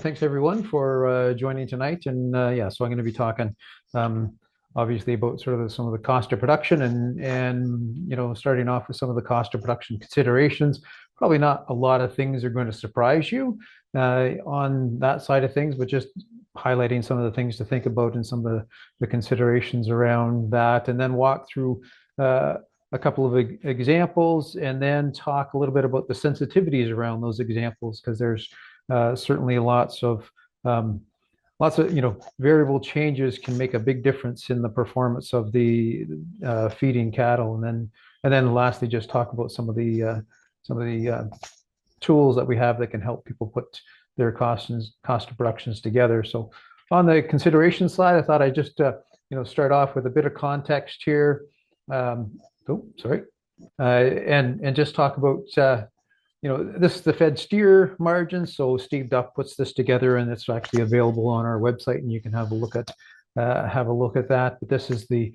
thanks everyone for joining tonight. And so I'm going to be talking obviously about sort of some of the cost of production and starting off with some of the cost of production considerations. Probably not a lot of things are going to surprise you on that side of things, but just highlighting some of the things to think about and some of the considerations around that, and then walk through a couple of examples, and then talk a little bit about the sensitivities around those examples, because there's certainly lots of variable changes can make a big difference in the performance of the feeding cattle, and then lastly just talk about some of the tools that we have that can help people put their cost of productions together. So on the consideration slide, I thought I'd just start off with a bit of context here. And just talk about this is the fed steer margin. So Steve Duff puts this together, and it's actually available on our website, and you can have a look at that. But this is the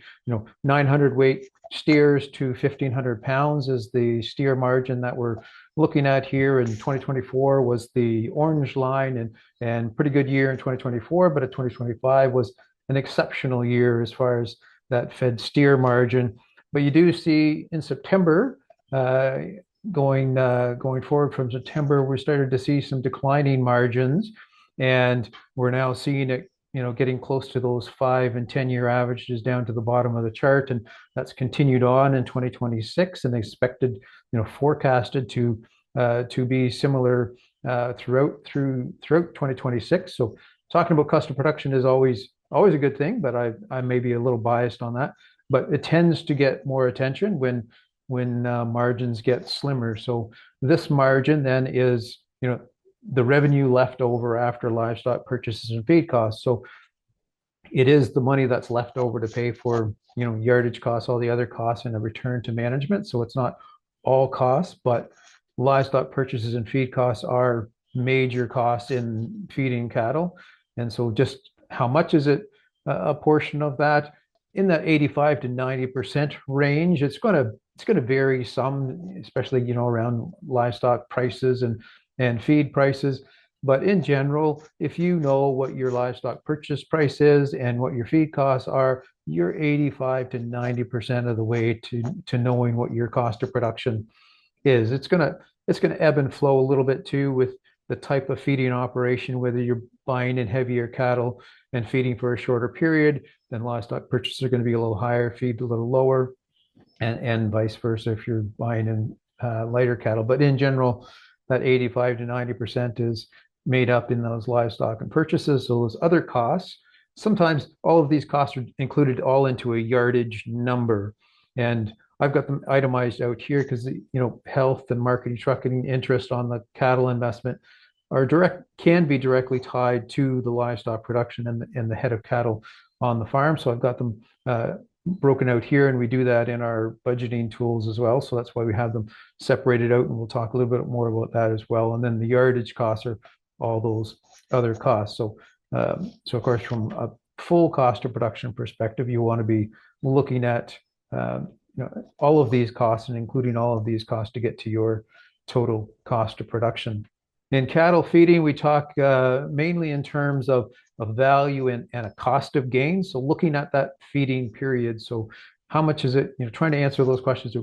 900 weight steers to 1,500 pounds is the steer margin that we're looking at here. In 2024 was the orange line, and pretty good year in 2024, but 2025 was an exceptional year as far as that fed steer margin. But you do see in September, going forward from September, we started to see some declining margins, and we're now seeing it, getting close to those 5 and 10-year averages down to the bottom of the chart, and that's continued on in 2026, and expected, forecasted to be similar throughout 2026. So talking about cost of production is always a good thing, but I may be a little biased on that. But it tends to get more attention when margins get slimmer. So this margin then is the revenue left over after livestock purchases and feed costs. So it is the money that's left over to pay for yardage costs, all the other costs, and a return to management. So it's not all costs, but livestock purchases and feed costs are major costs in feeding cattle. And so just how much is it a portion of that? In that 85 to 90% range. It's going to vary some, especially around livestock prices and feed prices. But in general, if you know what your livestock purchase price is and what your feed costs are, you're 85 to 90% of the way to knowing what your cost of production is. It's gonna ebb and flow a little bit too with the type of feeding operation, whether you're buying in heavier cattle and feeding for a shorter period, then livestock purchases are going to be a little higher, feed a little lower, and vice versa if you're buying in lighter cattle. But in general, that 85 to 90% is made up in those livestock and purchases. So those other costs, sometimes all of these costs are included all into a yardage number. And I've got them itemized out here because health and marketing, trucking, interest on the cattle investment can be directly tied to the livestock production and the head of cattle on the farm. So I've got them broken out here, and we do that in our budgeting tools as well. So that's why we have them separated out, and we'll talk a little bit more about that as well. And then the yardage costs are all those other costs. So of course, from a full cost of production perspective, you want to be looking at all of these costs and including all of these costs to get to your total cost of production. In cattle feeding, we talk mainly in terms of value and a cost of gain. So looking at that feeding period. So how much is it, trying to answer those questions,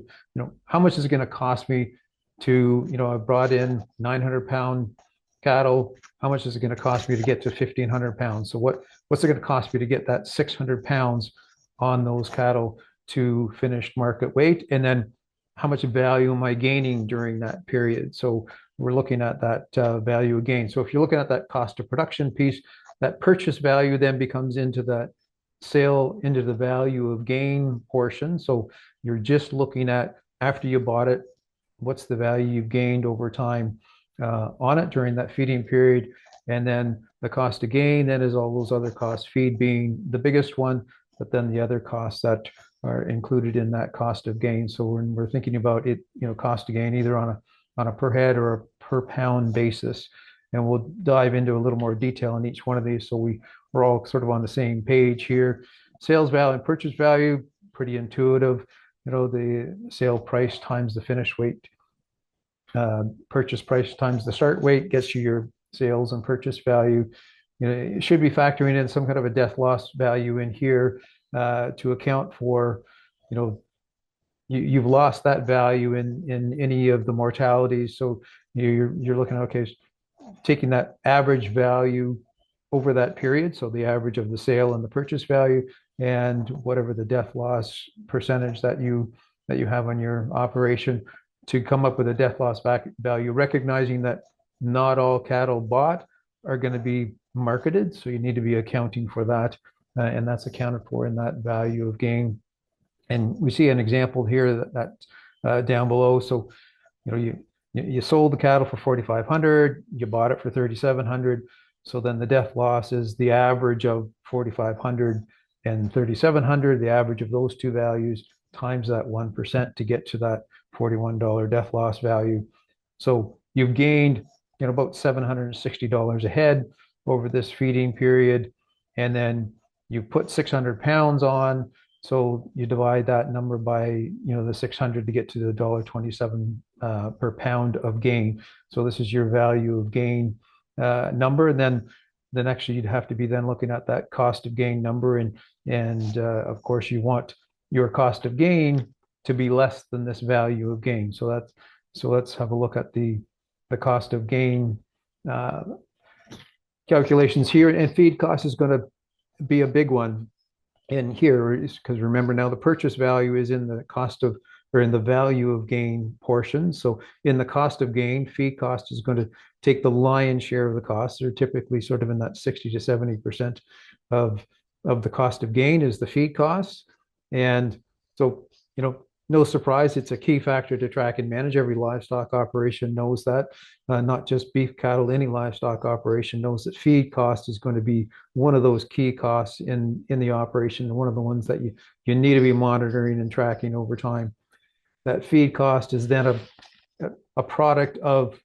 how much is it going to cost me to, I brought in 900-pound cattle. How much is it going to cost me to get to 1,500 pounds? So what's it going to cost me to get that 600 pounds on those cattle to finished market weight? And then how much value am I gaining during that period? So we're looking at that value gain. So if you're looking at that cost of production piece, that purchase value then becomes into that sale, into the value of gain portion. So you're just looking at, after you bought it, what's the value you've gained over time on it during that feeding period. And then the cost of gain then is all those other costs, feed being the biggest one, but then the other costs that are included in that cost of gain. So when we're thinking about it, cost of gain either on a per head or a per pound basis. And we'll dive into a little more detail in each one of these, so we're all sort of on the same page here. Sales value and purchase value, pretty intuitive. The sale price times the finished weight, purchase price times the start weight gets you sales and purchase value. It should be factoring in some kind of a death loss value in here to account for, you've lost that value in any of the mortalities. So you're looking at, okay, taking that average value over that period, so the average of the sale and the purchase value, and whatever the death loss percentage that you have on your operation, to come up with a death loss value, recognizing that not all cattle bought are going to be marketed, so you need to be accounting for that, and that's accounted for in that value of gain. And we see an example here that down below. So you sold the cattle for 4,500, you bought it for 3,700. So then the death loss is the average of 4,500 and 3,700, the average of those two values times that 1% to get to that $41 death loss value. So you've gained about $760 a head over this feeding period, and then you put 600 pounds on. So you divide that number by the 600 to get to the $1.27 per pound of gain. So this is your value of gain number, and then actually you'd have to be then looking at that cost of gain number, and of course you want your cost of gain to be less than this value of gain. So let's have a look at the cost of gain calculations here, and feed cost is going to be a big one in here, because remember, now the purchase value is in the cost of, or in the value of gain portion. So in the cost of gain, feed cost is going to take the lion's share of the costs. They're typically sort of in that 60 to 70% of the cost of gain is the feed costs. And so, no surprise, it's a key factor to track and manage. Every livestock operation knows that, not just beef cattle, any livestock operation knows that feed cost is going to be one of those key costs in the operation, one of the ones that you need to be monitoring and tracking over time. That feed cost is then a product of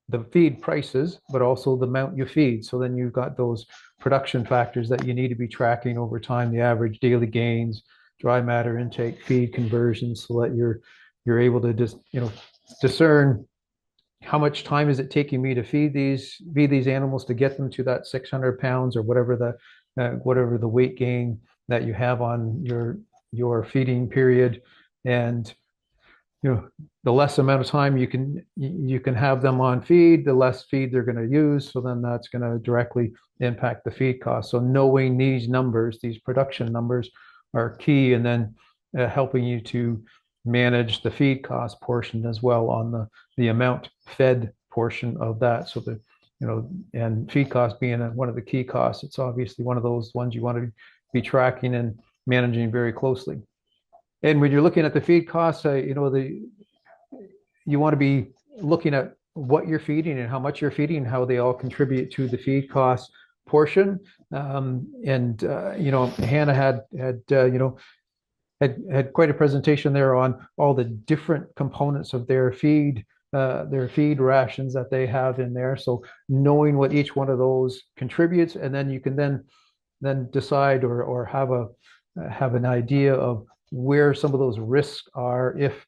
the feed prices, but also the amount you feed. So then you've got those production factors that you need to be tracking over time, the average daily gains, dry matter intake, feed conversions, so that you're able to just discern how much time is it taking me to feed these animals to get them to that 600 pounds or whatever the weight gain that you have on your feeding period. And the less amount of time you can have them on feed, the less feed they're going to use. So then that's going to directly impact the feed cost. So knowing these numbers, these production numbers, are key, and then helping you to manage the feed cost portion as well on the amount fed portion of that. So and feed cost being one of the key costs, it's obviously one of those ones you want to be tracking and managing very closely. And when you're looking at the feed costs, you want to be looking at what you're feeding and how much you're feeding and how they all contribute to the feed cost portion. Hannah had quite a presentation there on all the different components of their feed rations that they have in there. So knowing what each one of those contributes, and then you can then decide or have an idea of where some of those risks are if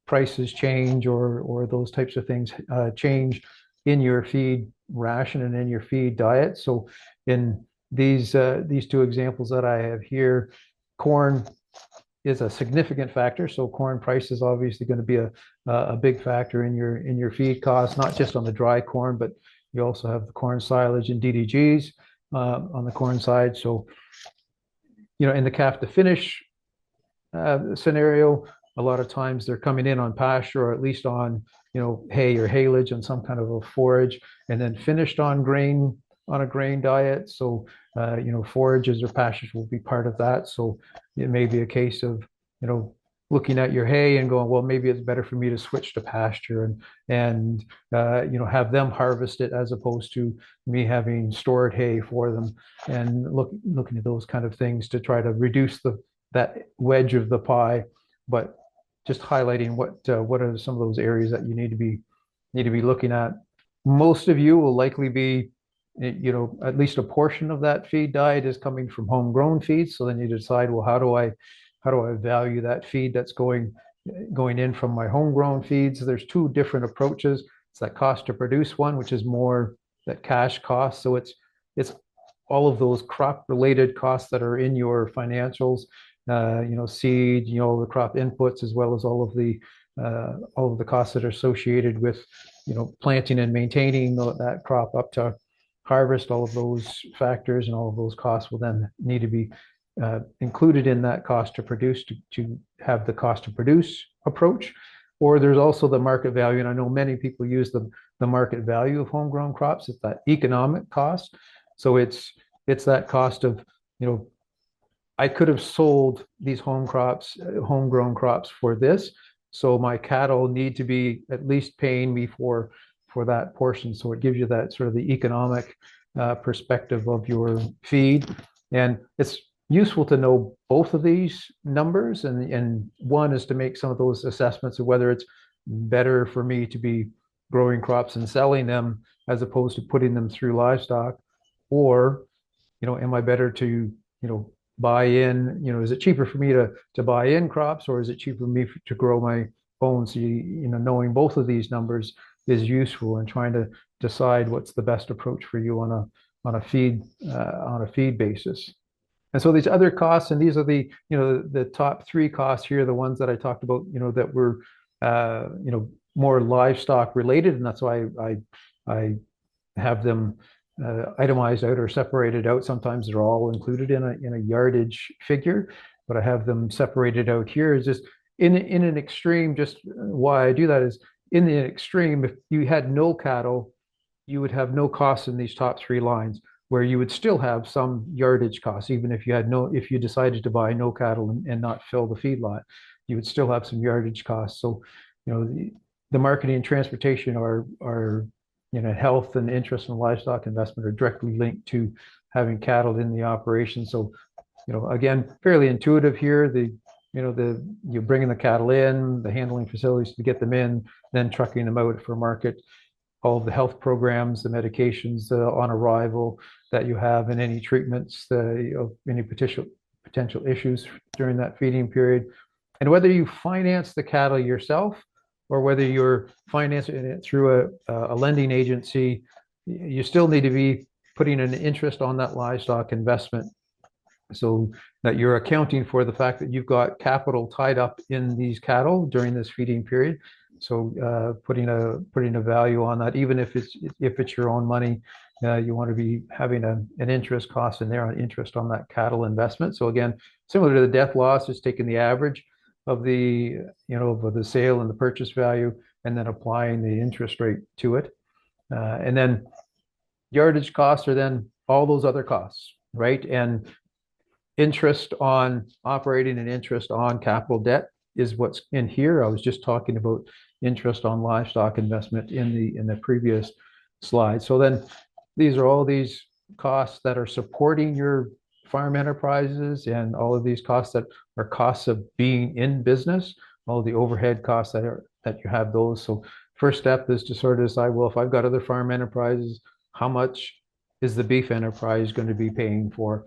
prices change or those types of things change in your feed ration and in your feed diet. So in these two examples that I have here, corn is a significant factor. So corn price is obviously going to be a big factor in your feed costs, not just on the dry corn, but you also have the corn silage and DDGs on the corn side. So in the calf to finish scenario, a lot of times they're coming in on pasture, or at least on hay or haylage and some kind of a forage, and then finished on a grain diet. So forages or pastures will be part of that. So it may be a case of looking at your hay and going, well, maybe it's better for me to switch to pasture and have them harvest it as opposed to me having stored hay for them, and looking at those kind of things to try to reduce that wedge of the pie. But just highlighting what are some of those areas that you need to be looking at. Most of you will likely be, at least a portion of that feed diet is coming from homegrown feeds. So then you decide, well, how do I value that feed that's going in from my homegrown feeds? There's two different approaches. It's that cost to produce one, which is more that cash cost. So it's all of those crop related costs that are in your financials, seed, the crop inputs, as well as all of the costs that are associated with, planting and maintaining that crop up to harvest. All of those factors and all of those costs will then need to be included in that cost to produce to have the cost to produce approach. Or there's also the market value, and I know many people use the market value of homegrown crops. It's that economic cost. So it's that cost of, I could have sold these homegrown crops for this. So my cattle need to be at least paying me for that portion. So it gives you that sort of the economic perspective of your feed. And it's useful to know both of these numbers. And one is to make some of those assessments of whether it's better for me to be growing crops and selling them as opposed to putting them through livestock, or, am I better to, buy in, is it cheaper for me to buy in crops, or is it cheaper for me to grow my own? So knowing both of these numbers is useful in trying to decide what's the best approach for you on a feed basis. And so these other costs, and these are the top three costs here, the ones that I talked about, that were more livestock related, and that's why I have them itemized out or separated out. Sometimes they're all included in a yardage figure, but I have them separated out here. Is just in an extreme. Just why I do that is, in the extreme, if you had no cattle, you would have no costs in these top three lines, where you would still have some yardage costs, even if you decided to buy no cattle and not fill the feedlot, you would still have some yardage costs. So, the marketing and transportation are health and interest in livestock investment are directly linked to having cattle in the operation. So, again, fairly intuitive here. You're bringing the cattle in, the handling facilities to get them in, then trucking them out for market, all of the health programs, the medications on arrival that you have, and any treatments, any potential issues during that feeding period. And whether you finance the cattle yourself or whether you're financing it through a lending agency, you still need to be putting an interest on that livestock investment, so that you're accounting for the fact that you've got capital tied up in these cattle during this feeding period. So putting a value on that, even if it's your own money, you want to be having an interest cost in there on interest on that cattle investment. So again, similar to the death loss, just taking the average of the sale and the purchase value, and then applying the interest rate to it. And then yardage costs are then all those other costs, right? And interest on operating and interest on capital debt is what's in here. I was just talking about interest on livestock investment in the previous slide. So then these are all these costs that are supporting your farm enterprises, and all of these costs that are costs of being in business, all of the overhead costs that you have those. So first step is to sort of decide, well, if I've got other farm enterprises, how much is the beef enterprise going to be paying for?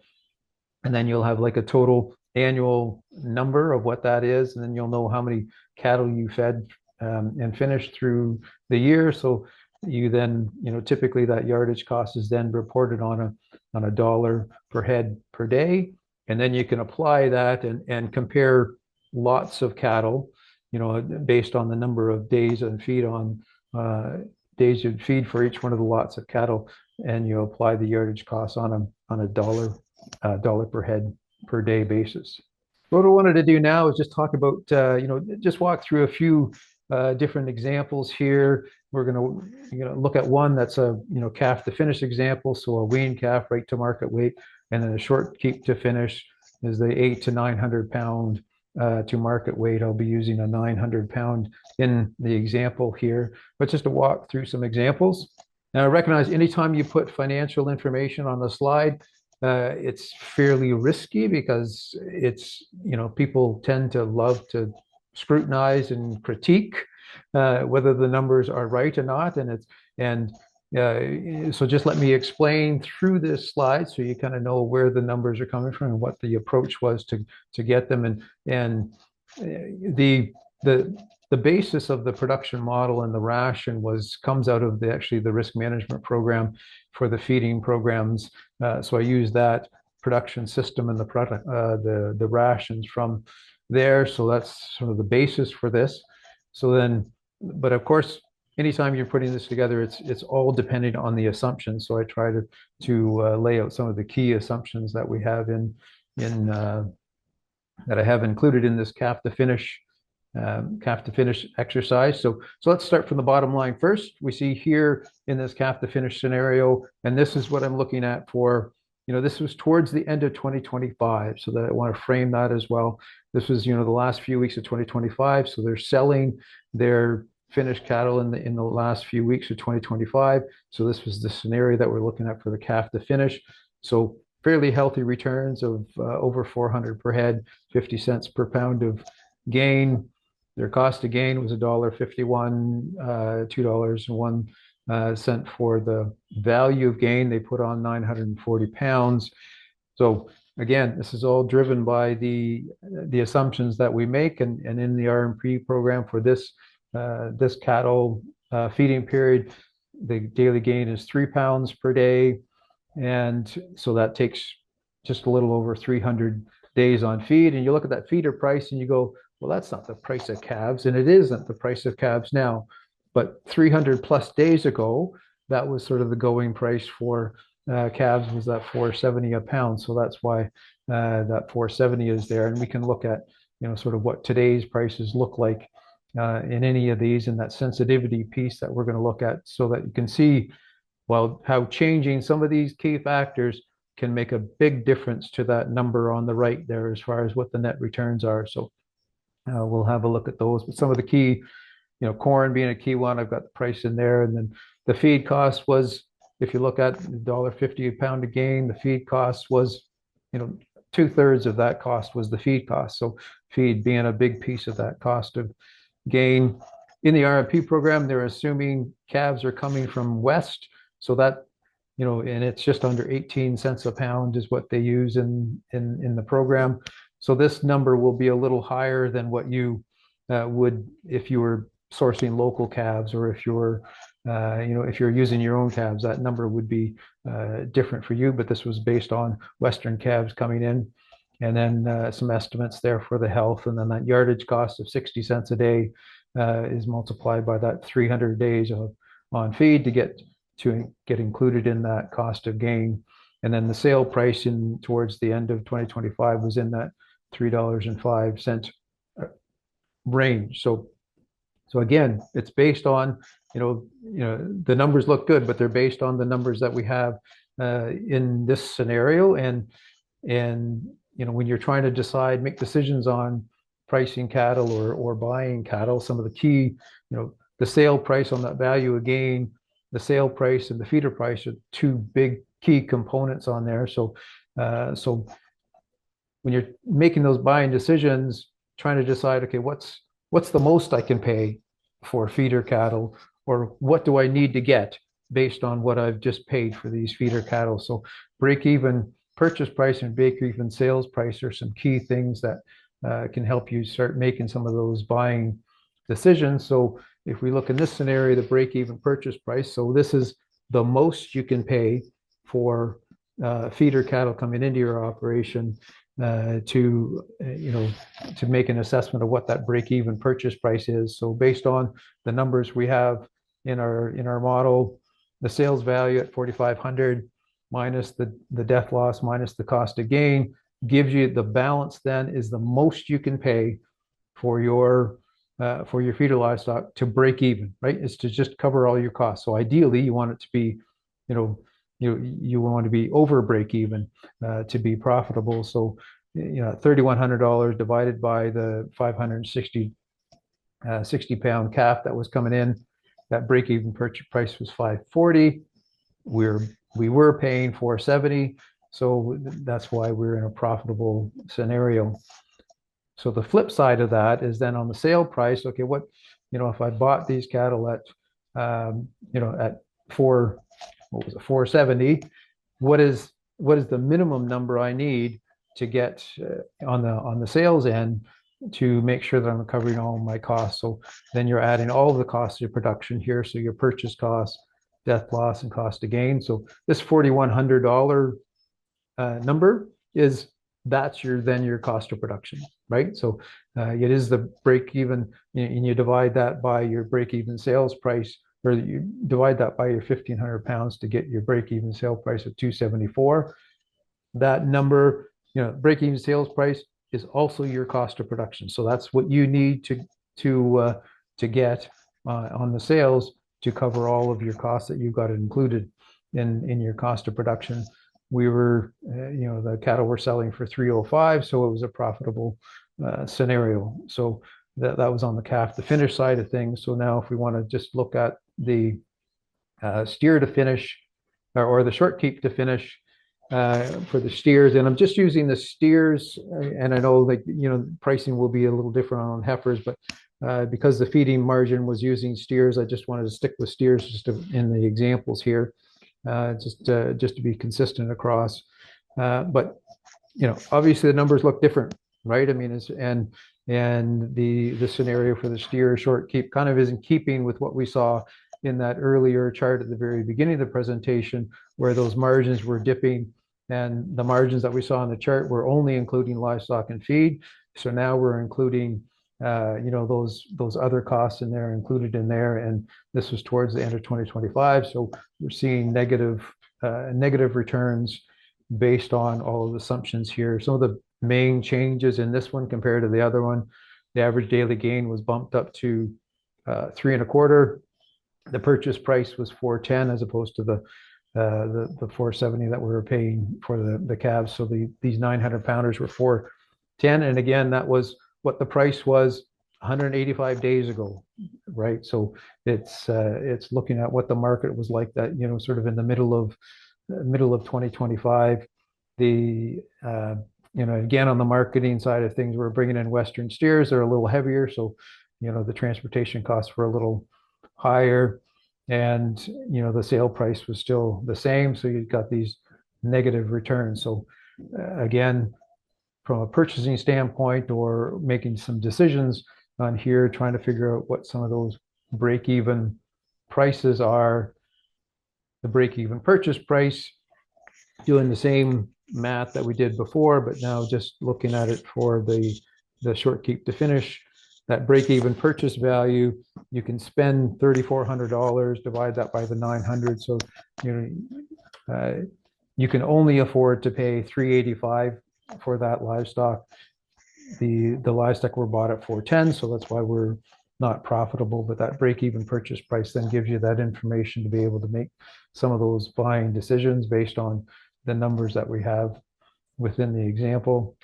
And then you'll have like a total annual number of what that is, and then you'll know how many cattle you fed and finished through the year. So you then, typically that yardage cost is then reported on a dollar per head per day, and then you can apply that and compare lots of cattle, based on the number of days and days you'd feed for each one of the lots of cattle, and you apply the yardage costs on a dollar per head per day basis. What I wanted to do now is just talk about, just walk through a few different examples here. We're going to look at one that's a calf to finish example, so a wean calf right to market weight, and then a short keep to finish is the 800 to 900 pound to market weight. I'll be using a 900 pound in the example here, but just to walk through some examples. Now, I recognize anytime you put financial information on the slide, it's fairly risky, because people tend to love to scrutinize and critique whether the numbers are right or not, so just let me explain through this slide so you kind of know where the numbers are coming from and what the approach was to get them. And the the basis of the production model and the ration comes out of actually the risk management program for the feeding programs. So I use that production system and the rations from there. So that's sort of the basis for this. So then, but of course, anytime you're putting this together, it's all depending on the assumptions. So I try to lay out some of the key assumptions that we have in that I have included in this cap to finish exercise. So let's start from the bottom line first. We see here in this cap to finish scenario, and this is what I'm looking at for, this was towards the end of 2025. So that I want to frame that as well. This was, the last few weeks of 2025. So they're selling their finished cattle in the last few weeks of 2025. So this was the scenario that we're looking at for the calf to finish. So fairly healthy returns of over 400 per head, 50 cents per pound of gain. Their cost of gain was $1.51, $2.01 for the value of gain. They put on 940 pounds. So again, this is all driven by the assumptions that we make, and in the RMP program for this cattle feeding period, the daily gain is 3 pounds per day, and so that takes just a little over 300 days on feed. And you look at that feeder price and you go, well, that's not the price of calves, and it isn't the price of calves now, but 300 plus days ago, that was sort of the going price for calves, was that 470 a pound. So that's why that 470 is there. And we can look at, sort of what today's prices look like in any of these, and that sensitivity piece that we're going to look at, so that you can see, well, how changing some of these key factors can make a big difference to that number on the right there as far as what the net returns are. So we'll have a look at those. But some of the key, corn being a key one, I've got the price in there. And then the feed cost was, if you look at $1.50 a pound of gain, the feed cost was, 2/3 of that cost was the feed cost. So feed being a big piece of that cost of gain. In the RMP program, they're assuming calves are coming from west. So that, and it's just under 18 cents a pound is what they use in the program. So this number will be a little higher than what you would if you were sourcing local calves, or if you're, if you're using your own calves, that number would be different for you. But this was based on Western calves coming in, and then some estimates there for the health, and then that yardage cost of 60 cents a day is multiplied by that 300 days on feed to get included in that cost of gain. And then the sale price towards the end of 2025 was in that $3.05 range. So again, it's based on, the numbers look good, but they're based on the numbers that we have in this scenario. And when you're trying to make decisions on pricing cattle or buying cattle, some of the key, the sale price on that value of gain, the sale price and the feeder price are two big key components on there. So when you're making those buying decisions, trying to decide, okay, what's the most I can pay for feeder cattle, or what do I need to get based on what I've just paid for these feeder cattle? So break even purchase price and break even sales price are some key things that can help you start making some of those buying decisions. So if we look in this scenario, the break even purchase price, so this is the most you can pay for feeder cattle coming into your operation to make an assessment of what that break even purchase price is. So based on the numbers we have in our model, the sales value at 4,500 minus the death loss minus the cost of gain gives you the balance. Then is the most you can pay for your feeder livestock to break even, right? Is to just cover all your costs. So ideally, you want it to be, you want to be over break even to be profitable. So, $3,100 divided by the 560 60-pound calf that was coming in, that break even purchase price was 540. We were paying 470. So that's why we're in a profitable scenario. So the flip side of that is then on the sale price. Okay, if I bought these cattle at, at 470, what is the minimum number I need to get on the sales end to make sure that I'm covering all my costs. So then you're adding all of the costs of production here. So your purchase costs, death loss, and cost of gain. So this $4,100 number is that's your cost of production, right? So it is the break even, and you divide that by your break even sales price, or you divide that by your 1,500 pounds to get your break even sale price of 274. That number, break even sales price is also your cost of production. So that's what you need to get on the sales to cover all of your costs that you've got included in your cost of production. We were, the cattle were selling for 305, so it was a profitable scenario. So that was on the calf to finish side of things. So now if we want to just look at the steer to finish, or the short keep to finish, for the steers, and I'm just using the steers, and I know that pricing will be a little different on heifers, but because the feeding margin was using steers, I just wanted to stick with steers just in the examples here, just to be consistent across. But obviously the numbers look different, right? I mean, and the scenario for the steer short keep kind of is in keeping with what we saw in that earlier chart at the very beginning of the presentation, where those margins were dipping, and the margins that we saw in the chart were only including livestock and feed. So now we're including those other costs in there, included in there, and this was towards the end of 2025. So we're seeing negative returns based on all of the assumptions here. Some of the main changes in this one compared to the other one: the average daily gain was bumped up to 3.25. The purchase price was 410 as opposed to the 470 that we were paying for the calves. So these 900 pounders were 410, and again, that was what the price was 185 days ago, right? So it's looking at what the market was like that, sort of in the middle of 2025. The again, on the marketing side of things, we're bringing in Western steers. They're a little heavier, so the transportation costs were a little higher, and the sale price was still the same, so you've got these negative returns. So again, from a purchasing standpoint, or making some decisions on here, trying to figure out what some of those break-even prices are. The break-even purchase price, doing the same math that we did before, but now just looking at it for the short keep to finish. That break-even purchase value, you can spend $3,400, divide that by the 900. So you can only afford to pay $385 for that livestock. The livestock were bought at 410, so that's why we're not profitable. But that break-even purchase price then gives you that information to be able to make some of those buying decisions based on the numbers that we have within the example.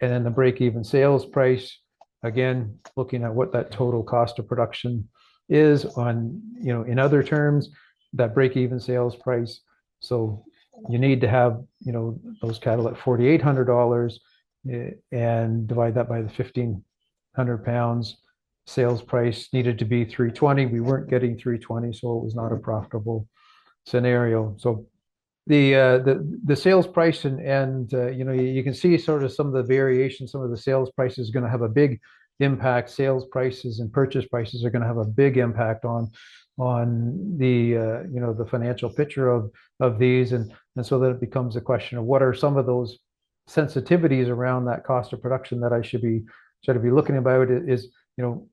And then the break-even sales price, again, looking at what that total cost of production is on, in other terms, that break-even sales price. So you need to have, those cattle at $4,800 and divide that by the 1,500 pounds. Sales price needed to be 320. We weren't getting 320, so it was not a profitable scenario. So the sales price, and you can see sort of some of the variation. Some of the sales prices are going to have a big impact. Sales prices and purchase prices are going to have a big impact on the the financial picture of these, and so that it becomes a question of what are some of those sensitivities around that cost of production that I should be looking about. Is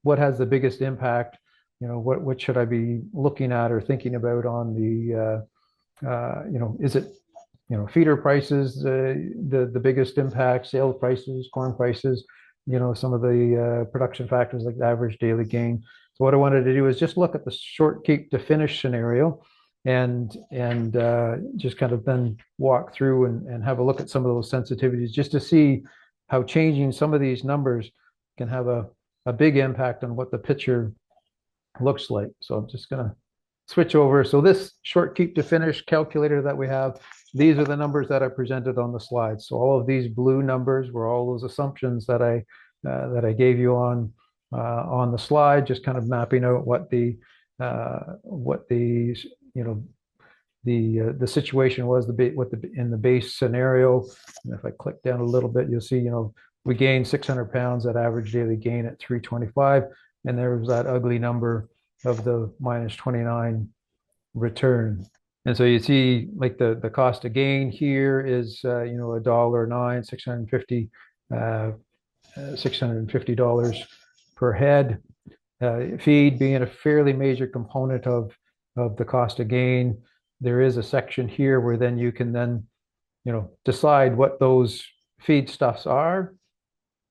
what has the biggest impact? What should I be looking at or thinking about on the is it feeder prices, the biggest impact, sales prices, corn prices, some of the production factors like the average daily gain. So what I wanted to do is just look at the short keep to finish scenario, and just kind of then walk through and have a look at some of those sensitivities, just to see how changing some of these numbers can have a big impact on what the picture looks like. So I'm just going to switch over. So this short keep to finish calculator that we have, these are the numbers that I presented on the slide. So all of these blue numbers were all those assumptions that I gave you on the slide, just kind of mapping out what the the situation was, in the base scenario. And if I click down a little bit, you'll see we gained 600 pounds at average daily gain at 325, and there was that ugly number of the minus 29 return. And so you see, like the cost of gain here is $1.09, 650 $650 per head. Feed being a fairly major component of the cost of gain. There is a section here where then you can then decide what those feedstuffs are,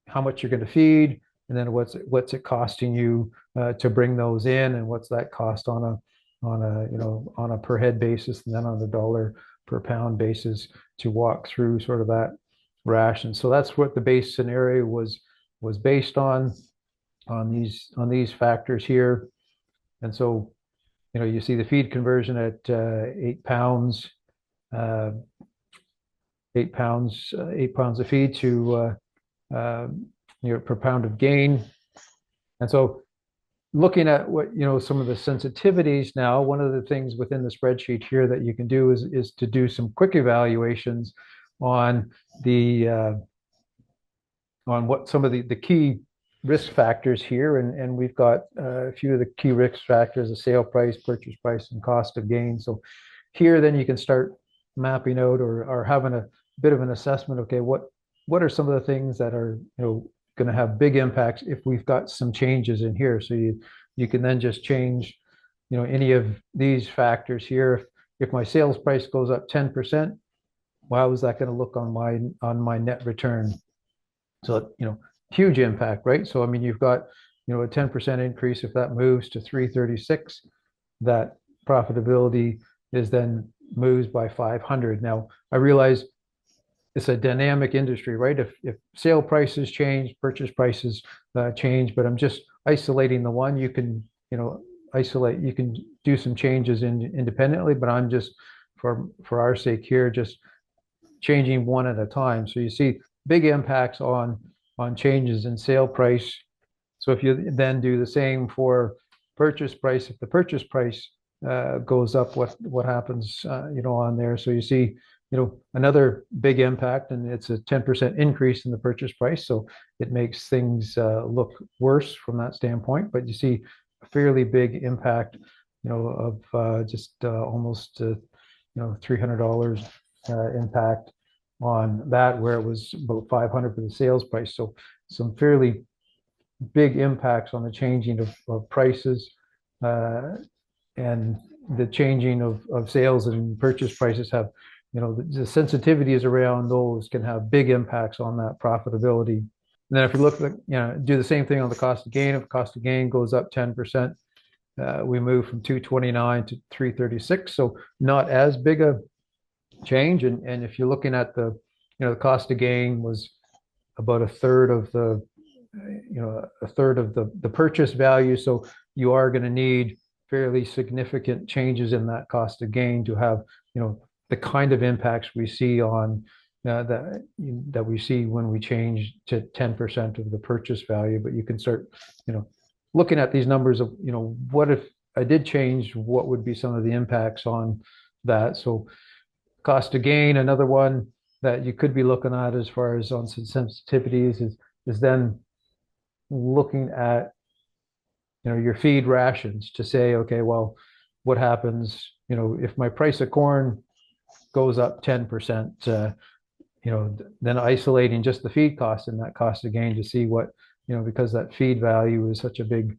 how much you're going to feed, and then what's it costing you to bring those in, and what's that cost on a per head basis, and then on the dollar per pound basis to walk through sort of that ration. So that's what the base scenario was based on these factors here. And so you see the feed conversion at 8 pounds, 8 pounds of feed to per pound of gain. And so looking at what some of the sensitivities now, one of the things within the spreadsheet here that you can do is to do some quick evaluations on what some of the key risk factors here, and we've got a few of the key risk factors: the sale price, purchase price, and cost of gain. So here then you can start mapping out or having a bit of an assessment. Okay, what are some of the things that are going to have big impacts if we've got some changes in here? So you can then just change any of these factors here. If my sales price goes up 10%, how is that going to look on my net return? So huge impact, right? So I mean, you've got a 10% increase. If that moves to 336, that profitability is then moves by 500. Now I realize it's a dynamic industry, right? If sale prices change, purchase prices change, but I'm just isolating the one. You can isolate. You can do some changes independently, but I'm just for our sake here just changing one at a time. So you see big impacts on changes in sale price. So if you then do the same for purchase price, if the purchase price goes up, what happens on there? So you see another big impact, and it's a 10% increase in the purchase price. So it makes things look worse from that standpoint. But you see a fairly big impact, of just almost $300 impact on that, where it was about 500 for the sales price. So some fairly big impacts on the changing of prices, and the changing of sales and purchase prices have, the sensitivities around those can have big impacts on that profitability. And then if you look at, do the same thing on the cost of gain. If cost of gain goes up 10%, we move from 229 to 336. So not as big a change. And if you're looking at the cost of gain was about a third of the purchase value. So you are going to need fairly significant changes in that cost of gain to have the kind of impacts we see on that we see when we change to 10% of the purchase value. But you can start looking at these numbers of what if I did change, what would be some of the impacts on that. So cost of gain, another one that you could be looking at as far as on some sensitivities is then looking at your feed rations to say, okay, well, what happens if my price of corn goes up 10%, then isolating just the feed cost and that cost of gain to see what, because that feed value is such a big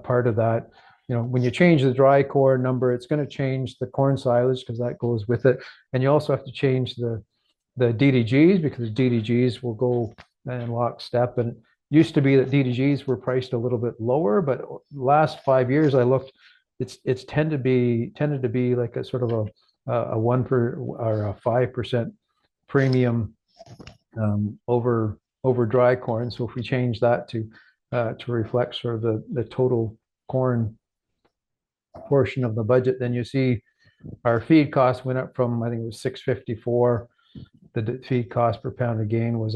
part of that. When you change the dry corn number, it's going to change the corn silage because that goes with it. And you also have to change the DDGs because DDGs will go in lockstep. And it used to be that DDGs were priced a little bit lower, but last 5 years I looked, it's tended to be like a sort of a 1% or a 5% premium over dry corn. So if we change that to reflect sort of the total corn portion of the budget, then you see our feed cost went up from, I think it was $6.54. The feed cost per pound of gain was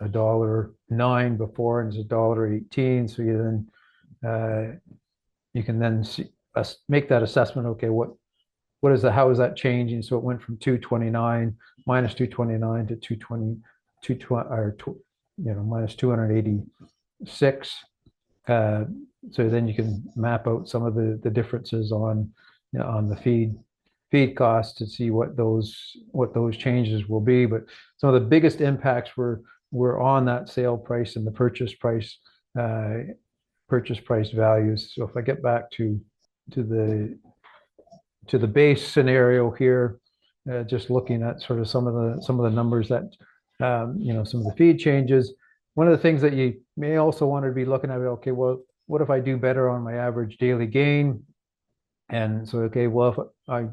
$1.09 before, and it's $1.18. So you can then see make that assessment. Okay, how is that changing? So it went from 229 minus 229 to 220 or minus 286. So then you can map out some of the differences on on the feed costs to see what those changes will be. But some of the biggest impacts were on that sale price and the purchase price values. So if I get back to the base scenario here, just looking at sort of some of the numbers that some of the feed changes. One of the things that you may also want to be looking at, okay, well, what if I do better on my average daily gain? And so, okay, well, if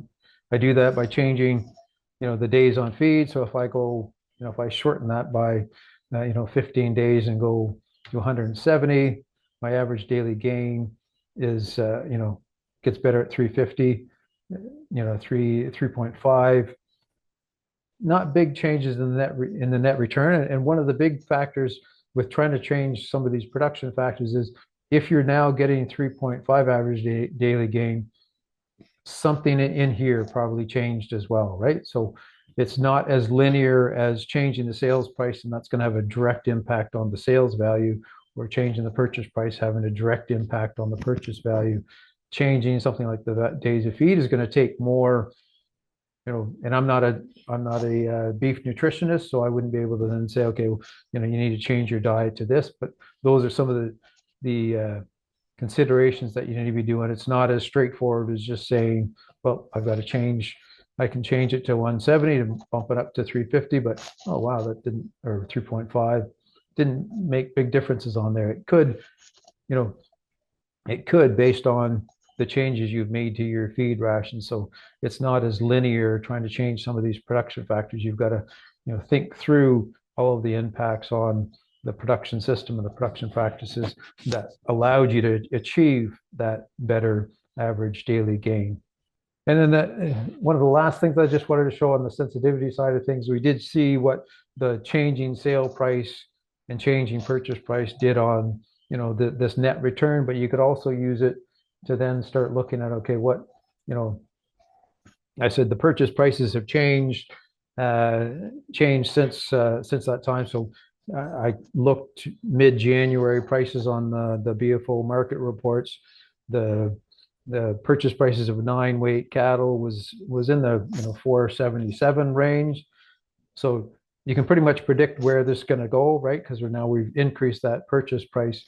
I do that by changing, the days on feed. So if I go, if I shorten that by, 15 days and go to 170, my average daily gain is, gets better at 350, 3.5. Not big changes in the net return. And one of the big factors with trying to change some of these production factors is if you're now getting 3.5 average daily gain, something in here probably changed as well, right? So it's not as linear as changing the sales price, and that's going to have a direct impact on the sales value, or changing the purchase price having a direct impact on the purchase value. Changing something like the days of feed is going to take more, and I'm not a beef nutritionist, so I wouldn't be able to then say, okay, well, you need to change your diet to this. But those are some of the considerations that you need to be doing. It's not as straightforward as just saying, well, I've got to change. I can change it to 170 to bump it up to 350, but oh wow, that didn't, or 3.5 didn't make big differences on there. It could, based on the changes you've made to your feed ration. So it's not as linear trying to change some of these production factors. You've got to, think through all of the impacts on the production system and the production practices that allowed you to achieve that better average daily gain. And then one of the last things I just wanted to show on the sensitivity side of things, we did see what the changing sale price and changing purchase price did on, this net return, but you could also use it to then start looking at, okay, what, I said the purchase prices have changed since that time. So I looked mid-January prices on the BFO market reports. The purchase prices of 9-weight cattle was in the 477 range. So you can pretty much predict where this is going to go, right? Because we've increased that purchase price.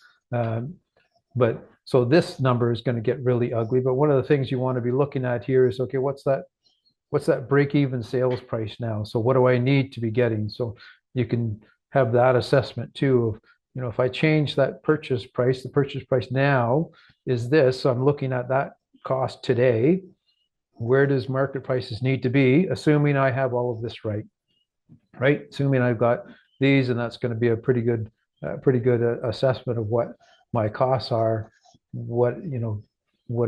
But so this number is going to get really ugly. But one of the things you want to be looking at here is, okay, what's that break-even sales price now? So what do I need to be getting? So you can have that assessment too of, if I change that purchase price, the purchase price now is this. So I'm looking at that cost today. Where does market prices need to be, assuming I have all of this right? Assuming I've got these, and that's going to be a pretty good assessment of what my costs are. What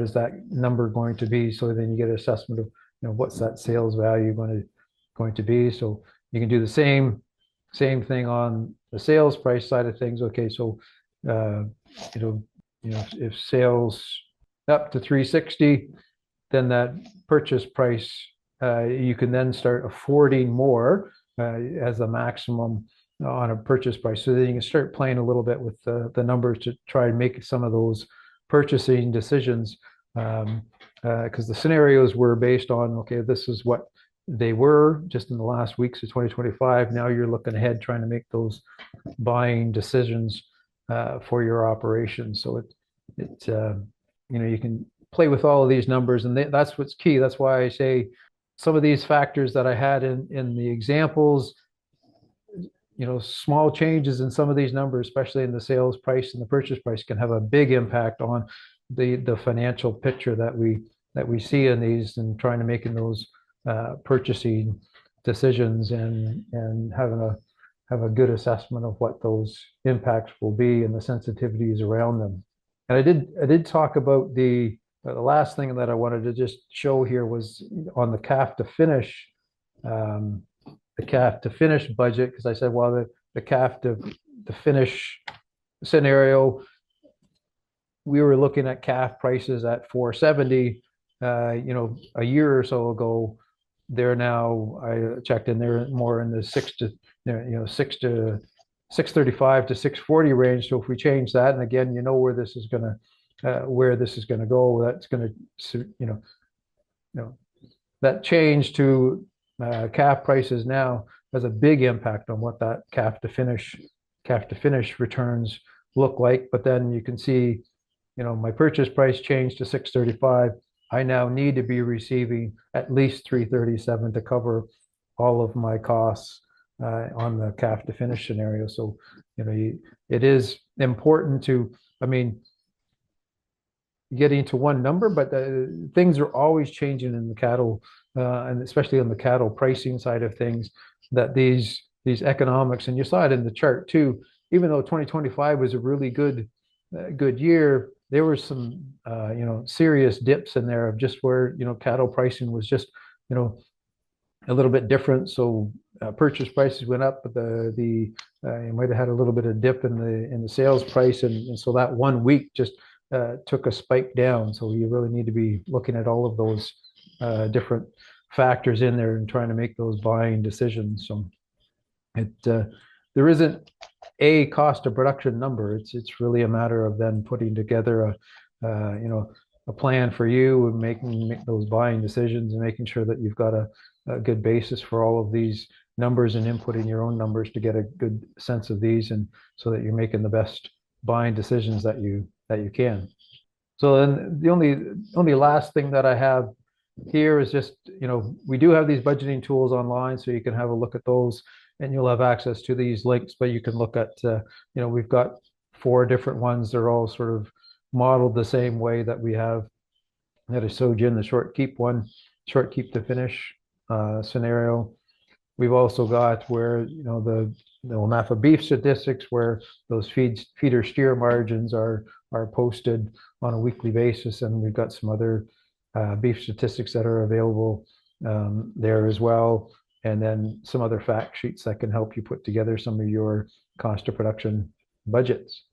is that number going to be? So then you get an assessment of what's that sales value going to be. So you can do the same thing on the sales price side of things. Okay, so if sales up to 360, then that purchase price you can then start affording more as a maximum on a purchase price. So then you can start playing a little bit with the numbers to try and make some of those purchasing decisions, because the scenarios were based on, okay, this is what they were just in the last weeks of 2025. Now you're looking ahead, trying to make those buying decisions for your operations. So you can play with all of these numbers, and that's what's key. That's why I say some of these factors that I had in the examples, small changes in some of these numbers, especially in the sales price and the purchase price, can have a big impact on the financial picture that we see in these, and trying to making those purchasing decisions and have a good assessment of what those impacts will be and the sensitivities around them. And I did talk about the last thing that I wanted to just show here was on the calf to finish budget, because I said, well, the calf to finish scenario, we were looking at calf prices at 470 a year or so ago. They're now, I checked in, they're more in the 6 to 635 to 640 range. So if we change that, and again, you know where this is going to go. That's going to, you know, that change to calf prices now has a big impact on what that calf to finish returns look like. But then you can see, my purchase price changed to 635. I now need to be receiving at least 337 to cover all of my costs on the calf to finish scenario. So, it is important to, I mean, getting to one number, but things are always changing in the cattle, and especially on the cattle pricing side of things, that these economics, and you saw it in the chart too, even though 2025 was a really good year, there were some serious dips in there of just where cattle pricing was just a little bit different. So purchase prices went up, but the you might have had a little bit of dip in the sales price, and so that 1 week just took a spike down. So you really need to be looking at all of those different factors in there and trying to make those buying decisions. So there isn't a cost of production number. It's really a matter of then putting together a plan for you and make those buying decisions and making sure that you've got a good basis for all of these numbers and inputting your own numbers to get a good sense of these, and so that you're making the best buying decisions that you can. So then the only last thing that I have here is just, we do have these budgeting tools online, so you can have a look at those, and you'll have access to these links. But you can look at, we've got 4 different ones. They're all sort of modeled the same way that we have that I showed you in the short keep to finish scenario. We've also got where, the OMAFA beef statistics, where those feeder steer margins are posted on a weekly basis, and we've got some other beef statistics that are available there as well, and then some other fact sheets that can help you put together some of your cost of production budgets.